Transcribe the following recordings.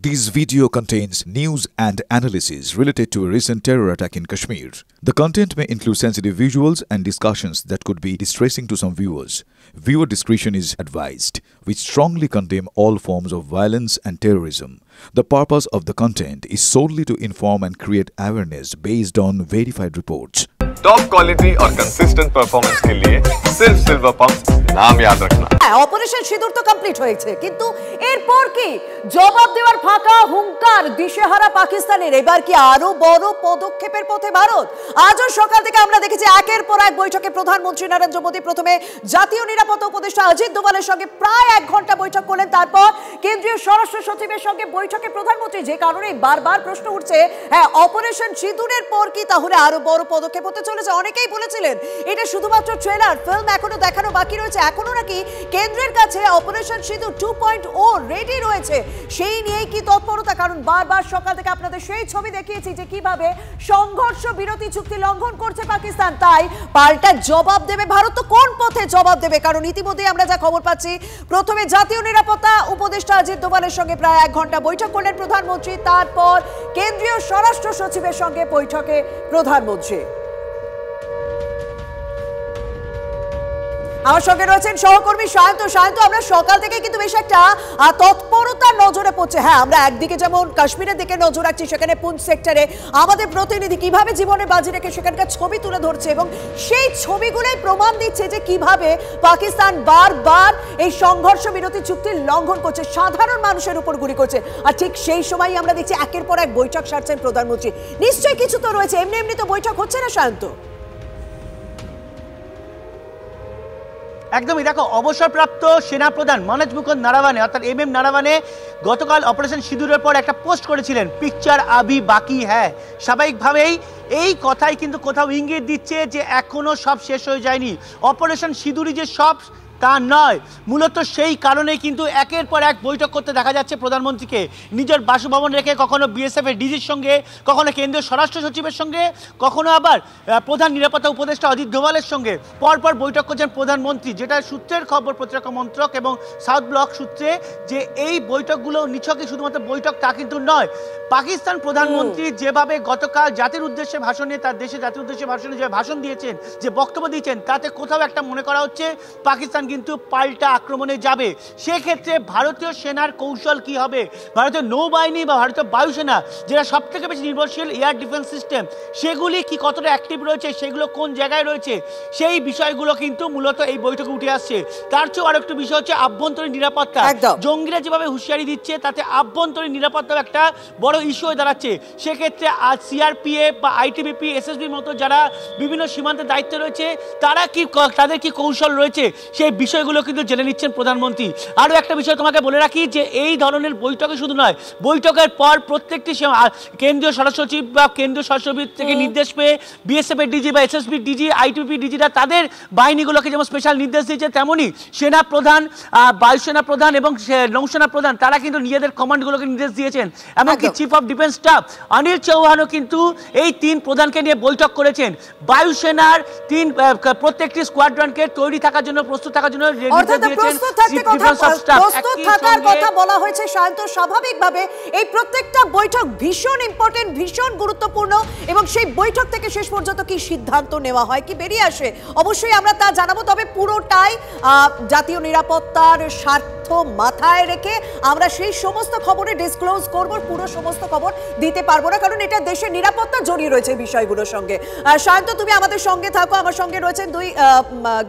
This video contains news and analysis related to a recent terror attack in Kashmir. The content may include sensitive visuals and discussions that could be distressing to some viewers. Viewer discretion is advised. We strongly condemn all forms of violence and terrorism. The purpose of the content is solely to inform and create awareness based on verified reports. Top quality और consistent performance के लिए सिर्फ silver pump नाम याद रखना। Operation সিঁদুর তো complete হয়েছে, কিন্তু এরপর কি জবাব দেওয়ার ফাঁকা হুঙ্কার দিশেহারা পাকিস্তানের? এবার কি আরো বড় পদক্ষেপের পথে ভারত? আজও সকাল থেকে আমরা দেখেছি একের পর এক বৈঠকে প্রধানমন্ত্রী নরেন্দ্র মোদী প্রথমে জাতীয় নিরাপত্তা উপদেষ্টা অজিত দোভালের সঙ্গে প্রায় 1 ঘন্টা বৈঠক করলেন। তারপর কেন্দ্রীয় স্বরাষ্ট্র সচিবের সঙ্গে বৈঠকে প্রধানমন্ত্রী, যে কারণে বারবার প্রশ্ন উঠছে, হ্যাঁ অপারেশন সিঁদুরের পর কি তাহলে আরো বড় পদক্ষেপ হতে চলেছে? অনেকেই বলেছিলেন এটা শুধুমাত্র ট্রেলার, ফিল্ম এখনো দেখানো বাকি রয়েছে। এখনো নাকি কেন্দ্রের কাছে অপারেশন সিঁদুর 2.0 রেডি রয়েছে। সেই নিয়েই কি তৎপরতা? কারণ বারবার সকাল থেকে আপনাদের সেই ছবি দেখিয়েছি যে কিভাবে সংঘর্ষ বিরতি চুক্তি লঙ্ঘন করছে পাকিস্তান। তাই পাল্টা জবাব দেবে ভারত। তো কোন পথে জবাব দেবে? কারণ ইতিমধ্যে আমরা যা খবর পাচ্ছি, প্রথমে জাতীয় নিরাপত্তা উপদেষ্টা অজিত দোভালের সঙ্গে প্রায় 1 ঘন্টা বৈঠক করলেন প্রধানমন্ত্রী। তারপর কেন্দ্রীয় স্বরাষ্ট্র সচিবের সঙ্গে বৈঠকে প্রধানমন্ত্রী। আমার সঙ্গে রয়েছেন সহকর্মী সায়ন্ত। সায়ন্ত, আমরা সকাল থেকে কিন্তু বেশ একটা তৎপরতা নজরে পড়ছে। হ্যাঁ, আমরা একদিকে যেমন কাশ্মীরের দিকে নজর রাখছি, সেখানে পুঞ্চ সেক্টরে আমাদের প্রতিনিধি কিভাবে জীবনে বাজি রেখে সেখানকার ছবি তুলে ধরছে, এবং সেই ছবিগুলোই প্রমাণ দিচ্ছে যে কিভাবে পাকিস্তান বারবার এই সংঘর্ষ বিরতি চুক্তি লঙ্ঘন করছে, সাধারণ মানুষের উপর গুলি করছে। আর ঠিক সেই সময়ই আমরা দেখছি একের পর এক বৈঠক সারছেন প্রধানমন্ত্রী। নিশ্চয়ই কিছু তো রয়েছে, এমনি এমনি তো বৈঠক হচ্ছে না সায়ন্ত। একদমই, দেখো অবসরপ্রাপ্ত সেনাপ্রধান মনোজ মুকুন্দ নারাওয়ানে অর্থাৎ MM নারাওয়ানে গতকাল অপারেশন সিঁদুরের পর একটা পোস্ট করেছিলেন, পিকচার আভি বাকি হ্যায়। স্বাভাবিকভাবেই এই কথাই কিন্তু কোথাও ইঙ্গিত দিচ্ছে যে এখনো সব শেষ হয়ে যায়নি। অপারেশন সিঁদুরই যে সব তা নয়, মূলত সেই কারণেই কিন্তু একের পর এক বৈঠক করতে দেখা যাচ্ছে প্রধানমন্ত্রীকে। নিজের বাসভবন রেখে কখনো BSF এর ডিজির সঙ্গে, কখনো কেন্দ্রীয় স্বরাষ্ট্র সচিবের সঙ্গে, কখনো আবার প্রধান নিরাপত্তা উপদেষ্টা অজিত দোভালের সঙ্গে পরপর বৈঠক করছেন প্রধানমন্ত্রী। যেটা সূত্রের খবর প্রতিরক্ষা মন্ত্রক এবং সাউথ ব্লক সূত্রে, যে এই বৈঠকগুলো নিছকই শুধুমাত্র বৈঠক তা কিন্তু নয়। পাকিস্তান প্রধানমন্ত্রী যেভাবে গতকাল জাতির উদ্দেশ্যে ভাষণে, তার দেশে জাতির উদ্দেশ্যে ভাষণে যে ভাষণ দিয়েছেন, যে বক্তব্য দিয়েছেন, তাতে কোথাও একটা মনে করা হচ্ছে পাকিস্তান কিন্তু পাল্টা আক্রমণে যাবে। সেক্ষেত্রে ভারতীয় সেনার কৌশল কি হবে, ভারতীয় নৌবাহিনী বা ভারতীয় বায়ুসেনা যেটা সব থেকে বেশি নির্ভরশীল এয়ার ডিফেন্স সিস্টেম, সেগুলি কি কতটা অ্যাক্টিভ রয়েছে, সেগুলো কোন জায়গায় রয়েছে, সেই বিষয়গুলো কিন্তু মূলত এই বৈঠকে উঠে আসছে। তার চেয়েও আরেকটু বিষয় হচ্ছে আভ্যন্তরীণ নিরাপত্তা। জঙ্গিরা যেভাবে হুঁশিয়ারি দিচ্ছে, তাতে আভ্যন্তরীণ নিরাপত্তাও একটা বড় ইস্যু হয়ে দাঁড়াচ্ছে। সেক্ষেত্রে আজ CRPF বা ITBP, SSBর মতো যারা বিভিন্ন সীমান্তের দায়িত্বে রয়েছে, তাদের কি কৌশল রয়েছে, সেই বিষয়গুলো কিন্তু জেনে নিচ্ছেন প্রধানমন্ত্রী। আরও একটা বিষয় তোমাকে বলে রাখি, যে এই ধরনের বৈঠকে শুধু নয়, বৈঠকের পর প্রত্যেকটি কেন্দ্রীয় স্বরাষ্ট্র সচিব বা কেন্দ্রীয় স্বরাষ্ট্র সচিব থেকে নির্দেশ পেয়ে BSF এর ডিজি বা SSB ডিজি, ITBP ডিজিরা তাদের বাহিনীগুলোকে যেমন স্পেশাল নির্দেশ দিয়েছে, তেমনই সেনা প্রধান, বায়ুসেনা প্রধান এবং নৌসেনা প্রধান তারা কিন্তু নিজেদের কমান্ডগুলোকে নির্দেশ দিয়েছেন। এমনকি chief of defence staff Anil চৌহানও কিন্তু এই 3 প্রধানকে নিয়ে বৈঠক করেছেন। বায়ুসেনার প্রত্যেকটি স্কোয়াড্রনকে তৈরি থাকার জন্য, প্রস্তুত থাকার জন্য বলা হয়েছে। শান্ত, স্বাভাবিকভাবে এই প্রত্যেকটা বৈঠক ভীষণ ইম্পর্টেন্ট, ভীষণ গুরুত্বপূর্ণ, এবং সেই বৈঠক থেকে শেষ পর্যন্ত কি সিদ্ধান্ত নেওয়া হয়, কি বেরিয়ে আসে, অবশ্যই আমরা তা জানাবো। তবে পুরোটাই জাতীয় নিরাপত্তার স্বার্থ মাথায় রেখে আমরা সেই সমস্ত খবরে ডিসক্লোজ করব, পুরো সমস্ত খবর দিতে পারবো না, কারণ এটা দেশের নিরাপত্তা জড়িয়ে রয়েছে বিষয়গুলোর সঙ্গে। শান্ত, তুমি আমাদের সঙ্গে থাকো। আমার সঙ্গে রয়েছেন 2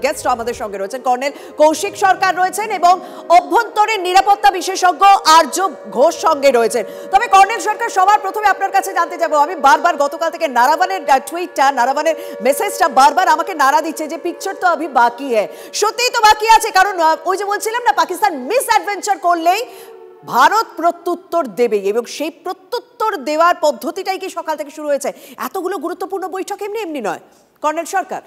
গেস্ট। আমাদের সঙ্গে রয়েছেন কর্নেল কৌশিক সরকার রয়েছেন, এবং অভ্যন্তরীণ নিরাপত্তা বিশেষজ্ঞ আর্য ঘোষ সঙ্গে রয়েছেন। তবে কর্নেল সরকার, সবার প্রথমে আপনার কাছে জানতে যাবো, আমি বারবার গতকাল থেকে নারাওয়ানের টুইটটা, নারাওয়ানের মেসেজটা বারবার আমাকে নাড়া দিচ্ছে যে পিকচার তো আভি বাকি হ্যায়। সত্যিই তো বাকি আছে, কারণ ওই যে বলছিলাম না, পাকিস্তান মিস অ্যাডভেঞ্চার করলেই ভারত প্রত্যুত্তর দেবেই, এবং সেই প্রত্যুত্তর দেওয়ার পদ্ধতিটাই কি সকাল থেকে শুরু হয়েছে। এতগুলো গুরুত্বপূর্ণ বৈঠক এমনি এমনি নয়। কর্নেল সরকার।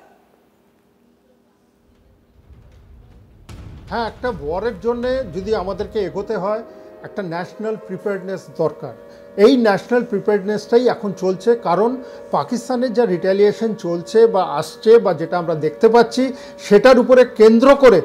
হ্যাঁ, একটা ওয়ারের জন্য যদি আমাদেরকে এগোতে হয়, একটা ন্যাশনাল প্রিপেয়ারনেস দরকার। এই ন্যাশনাল প্রিপেয়ারনেসটাই এখন চলছে, কারণ পাকিস্তানের যা রিটালিয়েশন চলছে বা আসছে বা যেটা আমরা দেখতে পাচ্ছি, সেটার উপরে কেন্দ্র করে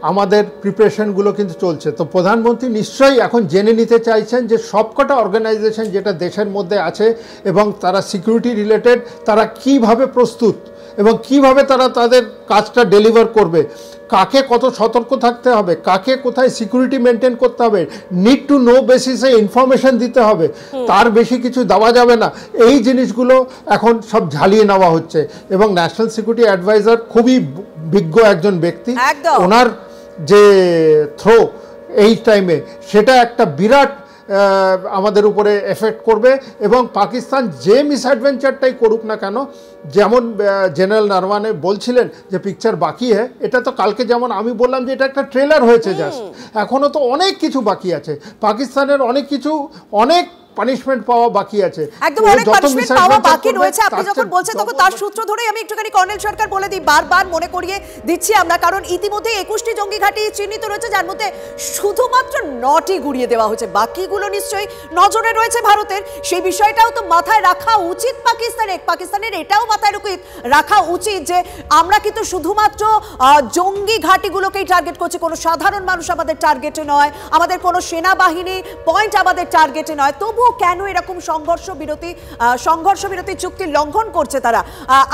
আমাদের প্রিপারেশনগুলো কিন্তু চলছে। তো প্রধানমন্ত্রী নিশ্চয়ই এখন জেনে নিতে চাইছেন যে সবকটা অর্গানাইজেশন যেটা দেশের মধ্যে আছে এবং তারা সিকিউরিটি রিলেটেড তারা কিভাবে প্রস্তুত এবং কিভাবে তারা তাদের কাজটা ডেলিভার করবে, কাকে কত সতর্ক থাকতে হবে, কাকে কোথায় সিকিউরিটি মেনটেন করতে হবে, নিড টু নো বেসিসে ইনফরমেশন দিতে হবে, তার বেশি কিছু দেওয়া যাবে না। এই জিনিসগুলো এখন সব ঝালিয়ে নেওয়া হচ্ছে এবং ন্যাশনাল সিকিউরিটি অ্যাডভাইজার খুবই বিজ্ঞ একজন ব্যক্তি, ওনার যে থ্রো এই টাইমে সেটা একটা বিরাট আমাদের উপরে এফেক্ট করবে এবং পাকিস্তান যে মিসঅ্যাডভেঞ্চারটাই করুক না কেন, যেমন জেনারেল নারওয়ানে বলছিলেন যে পিকচার বাকি হ্যাঁ, এটা তো কালকে যেমন আমি বললাম যে এটা একটা ট্রেলার হয়েছে জাস্ট, এখনও তো অনেক কিছু বাকি আছে, পাকিস্তানের অনেক কিছু, অনেক পানিশমেন্ট পাওয়া বাকি আছে, একদম অনেক পানিশমেন্ট পাওয়া বাকি রয়েছে। আপনি যখন বলছেন তখন তার সূত্র ধরেই আমি একটুখানি কর্নেল সরকার বলে দিই, বারবার মনে করিয়ে দিচ্ছি আমরা, কারণ ইতিমধ্যে 21টি জঙ্গি ঘাঁটি চিহ্নিত রয়েছে, যার মধ্যে শুধুমাত্র 9টি গুড়িয়ে দেওয়া হয়েছে, বাকিগুলো নিশ্চয়ই নজরে রয়েছে ভারতের। সেই বিষয়টাও তো মাথায় রাখা উচিত পাকিস্তানের এটাও মাথায় রাখা উচিত যে আমরা কিন্তু শুধুমাত্র জঙ্গি ঘাঁটিগুলোকেই টার্গেট করছি, কোনো সাধারণ মানুষ আমাদের টার্গেটে নয়, আমাদের কোনো সেনাবাহিনী পয়েন্ট আমাদের টার্গেটে নয়। তবু কেন এরকম সংঘর্ষ বিরতি চুক্তি লঙ্ঘন করছে তারা?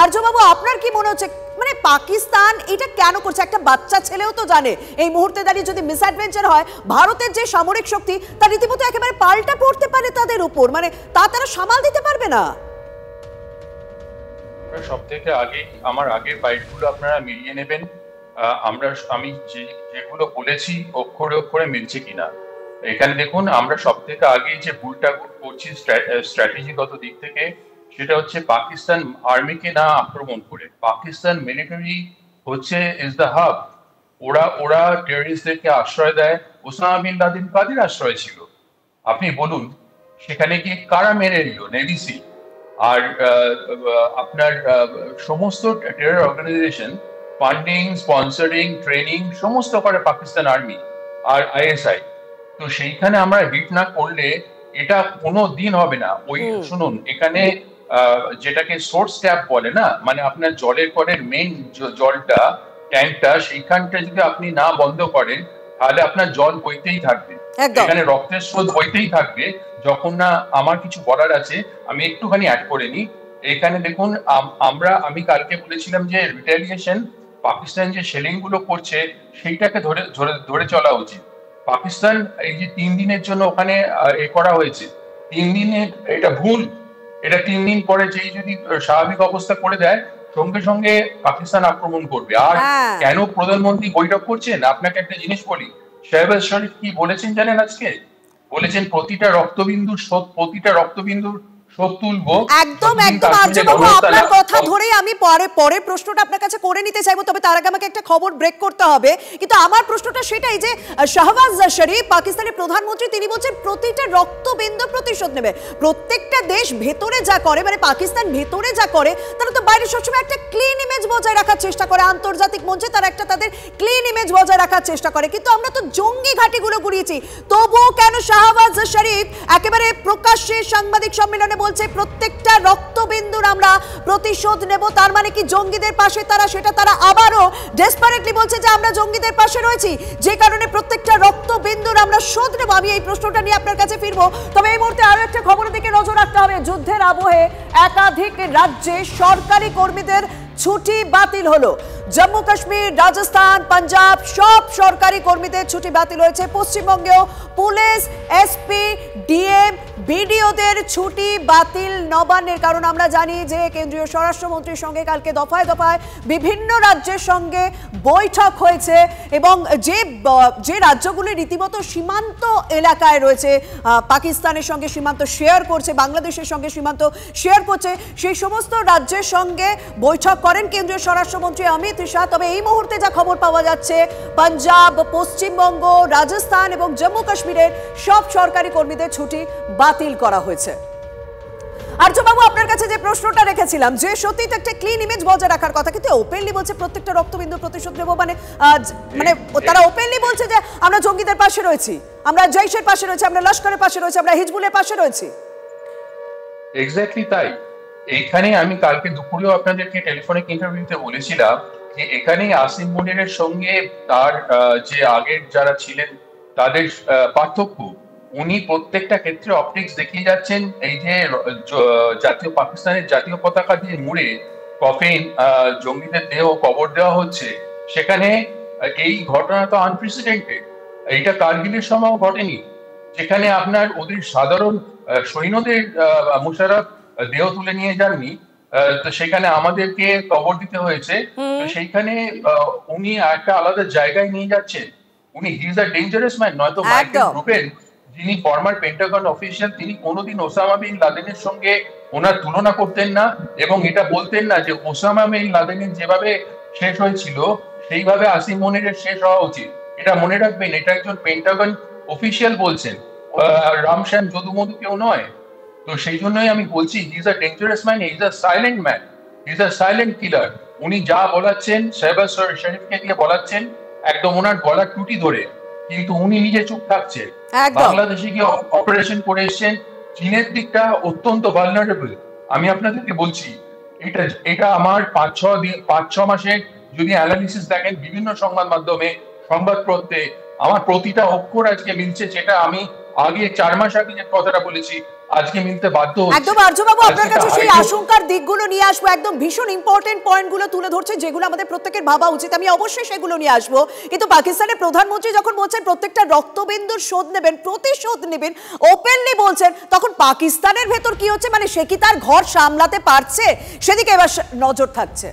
আর্যবাবু, আপনার কি মনে হচ্ছে মানে পাকিস্তান এটা কেন করছে? একটা বাচ্চা ছেলেও তো জানে এই মুহূর্তে দাঁড়িয়ে যদি মিসঅ্যাডভেঞ্চার হয় ভারতের যে সামরিক শক্তি তা রীতিমতো একেবারে পাল্টা পড়তে পারে তাদের উপর, মানে তারা সামাল দিতে পারবে না। সব থেকে আগে আমার আগের বাইটগুলো আপনারা মিলিয়ে নেবেন, আমি যেগুলো বলেছি অক্ষরে অক্ষরে মিলছে কিনা। এখানে দেখুন, আমরা সব থেকে আগে যে ভুলটা করছি স্ট্র্যাটেজিগত দিক থেকে, সেটা হচ্ছে পাকিস্তান আর্মিকে না আক্রমণ করে। পাকিস্তান মিলিটারি হচ্ছে ইজ দ্য হাব, ওরা টেররিস্টদেরকে আশ্রয় দেয়। ওসামা বিন লাদেন কাদের আশ্রয় ছিল আপনি বলুন? সেখানে গিয়ে কারা মেরে নিল? Navy seal. আর আপনার সমস্ত terror organisation funding, sponsoring, training সমস্ত করে পাকিস্তান আর্মি আর আইএসআই। তো সেইখানে আমরা হিট না করলে এটা কোনো দিন হবে না। ওই শুনুন, এখানে যেটাকে সোর্স ট্যাপ বলে না, মানে আপনার জলের কলের মেইন জলটা ট্যাঙ্কটা, সেইখানটা যদি আপনি না বন্ধ করেন তাহলে আপনার জল বইতেই থাকবে, এখানে রক্তের স্রোত বইতেই থাকবে। যখন না আমার কিছু বলার আছে আমি একটুখানি অ্যাড করে নিই। এখানে দেখুন, আমি কালকে বলেছিলাম যে রিটেলিয়েশন পাকিস্তান যে শেলিং গুলো করছে সেইটাকে ধরে চলা উচিত। পাকিস্তান এই যে 3 দিনের জন্য ওখানে করা হয়েছে, 3 দিনে এটা ভুল। এটা 3 দিন পরে যেই যদি স্বাভাবিক অবস্থা করে দেয় সঙ্গে সঙ্গে পাকিস্তান আক্রমণ করবে। আর কেন প্রধানমন্ত্রী বৈঠক করছেন আপনাকে একটা জিনিস বলি, শাহবাজ শরীফ কি বলেছেন জানেন? আজকে বলেছেন প্রতিটা রক্তবিন্দুর শোধ তুলবো। একদম আর্যবাবু, আপনার কথা ধরেই আমি পরে প্রশ্নটা আপনার কাছে করে নিতে চাইবো, তবে তার আগে আমাকে একটা খবর ব্রেক করতে হবে। কিন্তু আমার প্রশ্নটা সেটাই যে শাহবাজ শরীফ পাকিস্তানের প্রধানমন্ত্রী, তিনি বলছেন প্রতিটা রক্তবিন্দু প্রতিশোধ নেবে। প্রত্যেকটা দেশ ভেতরে যা করে, মানে পাকিস্তান ভেতরে যা করে, তারা তো বাইরে সবসময় একটা ক্লিন ইমেজ বজায় রাখার চেষ্টা করে, আন্তর্জাতিক মঞ্চে তারা একটা তাদের ক্লিন ইমেজ বজায় রাখার চেষ্টা করে। কিন্তু আমরা তো জঙ্গি ঘাঁটিগুলো গুড়িয়েছি, তবুও কেন শাহবাজ শরীফ একেবারে প্রকাশ্যে সাংবাদিক সম্মেলনে বলছে প্রত্যেকটা রক্তবিন্দুর আমরা প্রতিশোধ নেব? তার মানে কি জঙ্গিদের পাশে তারা, সেটা তারা আবারও ডেসপারেটলি বলছে যে আমরা জঙ্গিদের পাশে রয়েছি, যে কারণে প্রত্যেকটা রক্তবিন্দুর আমরা শোধ নেব? আমি এই প্রশ্নটা নিয়ে আপনার কাছে ফিরবো, তবে এই মুহূর্তে আরো একটা খবরের দিকে নজর রাখতে হবে। যুদ্ধের আবহে একাধিক রাজ্যে সরকারি কর্মীদের ছুটি বাতিল হলো। জম্মু কাশ্মীর, রাজস্থান, পাঞ্জাব সব সরকারি কর্মীদের ছুটি বাতিল হয়েছে। পশ্চিমবঙ্গেও পুলিশ, এসপি, ডিএম, বিডিওদের ছুটি বাতিল নবান্নের। কারণ আমরা জানি যে কেন্দ্রীয় স্বরাষ্ট্রমন্ত্রীর সঙ্গে কালকে দফায় দফায় বিভিন্ন রাজ্যের সঙ্গে বৈঠক হয়েছে এবং যে রাজ্যগুলি রীতিমতো সীমান্ত এলাকায় রয়েছে, পাকিস্তানের সঙ্গে সীমান্ত শেয়ার করছে, বাংলাদেশের সঙ্গে সীমান্ত শেয়ার করছে, সেই সমস্ত রাজ্যের সঙ্গে বৈঠক করেন কেন্দ্রীয় স্বরাষ্ট্রমন্ত্রী অমিত শাহ। তবে এই মুহূর্তে যা খবর পাওয়া যাচ্ছে, পাঞ্জাব, পশ্চিমবঙ্গ, রাজস্থান এবং জম্মু কাশ্মীরের সব সরকারি কর্মীদের ছুটি বাতিল করা হয়েছে। আর্যবাবু, আপনার কাছে যে প্রশ্নটা রেখেছিলাম যে সত্যি তো একটা ক্লিন ইমেজ বজায় রাখার কথা, কিন্তু ওপেনলি বলছে প্রত্যেকটা রক্তবিন্দু প্রতিশোধ নেব, মানে তারা ওপেনলি বলছে যে আমরা জঙ্গিদের পাশে রয়েছি, আমরা জৈশের পাশে রয়েছি, আমরা লস্করের পাশে রয়েছি, আমরা হিজবুলের পাশে রয়েছি। এক্স্যাক্টলি তাই। এইখানে আমি কালকে দুপুরেও আপনাদেরকে টেলিফোনিক ইন্টারভিউতে বলেছিলাম যে এখানেই আসিম মনিরের সঙ্গে তার যে আগের যারা ছিলেন তাদের পার্থক্য, উনি প্রত্যেকটা ক্ষেত্রে অপটিক্স দেখিয়ে যাচ্ছেন। এই যে জাতীয় পাকিস্তানের জাতীয় পতাকা দিয়ে মুড়ে কফিন জঙ্গিদের দেহ কবর দেওয়া হচ্ছে, সেখানে এই ঘটনা তো আনপ্রেসিডেন্টেড। এইটা কারগিলের সময়ও ঘটেনি, যেখানে আপনার ওদের সাধারণ সৈন্যদের মুশারফ দেহ তুলে নিয়ে যাননি, তো সেখানে আমাদেরকে কবর দিতে হয়েছে। তো সেইখানে উনি একটা আলাদা জায়গায় নিয়ে যাচ্ছেন। উনি he is a dangerous man. নয়তো মাইকেল রুবেন, যিনি ফর্মার পেন্টাগন অফিসিয়াল, তিনি কোনোদিন ওসামা বিন লাদেনের সঙ্গে ওনার তুলনা করতেন না এবং এটা বলতেন না যে ওসামা বিন লাদেনের যেভাবে শেষ হয়েছিল সেইভাবে আসিম মনিরের শেষ হওয়া উচিত। এটা মনে রাখবেন, এটা একজন পেন্টাগন অফিসিয়াল বলছেন, রামশ্যাম যদুমধু কেউ নয়। তো সেই জন্যই আমি বলছি, he is a dangerous man, he is a silent man, he is a silent killer. উনি যা বলাচ্ছেন শাহবাজ শরীফকে দিয়ে বলাচ্ছেন একদম ওনার গলার টুটি ধরে, কিন্তু উনি নিজে চুপ থাকছেন। বাংলাদেশে গিয়ে অপারেশন করে এসছেন। চীনের দিকটা অত্যন্ত ভালনারেবল। আমি আপনাদেরকে বলছি, এটা আমার 5-6 মাসের যদি অ্যানালিসিস দেখেন বিভিন্ন সংবাদ মাধ্যমে, সংবাদপত্রে, আমার প্রতিটা অক্ষর আজকে মিলছে, যেটা আমি আগে 4 মাস আগে যে কথাটা বলেছি আজকে মিলতে বাধ্য হচ্ছে। একদম আর্যবাবু, আপনার কাছে সেই আশঙ্কার দিকগুলো নিয়ে আসবো। একদম ভীষণ ইম্পর্টেন্ট পয়েন্টগুলো তুলে ধরছে, যেগুলো আমাদের প্রত্যেকের ভাবা উচিত। আমি অবশ্যই সেগুলো নিয়ে আসবো। কিন্তু পাকিস্তানের প্রধানমন্ত্রী যখন বলছেন প্রত্যেকটা রক্তবিন্দুর শোধ নেবেন, প্রতিশোধ নেবেন, ওপেনলি বলছেন, তখন পাকিস্তানের ভেতর কি হচ্ছে? মানে সে কি তার ঘর সামলাতে পারছে? সেদিকে এবার নজর থাকছে।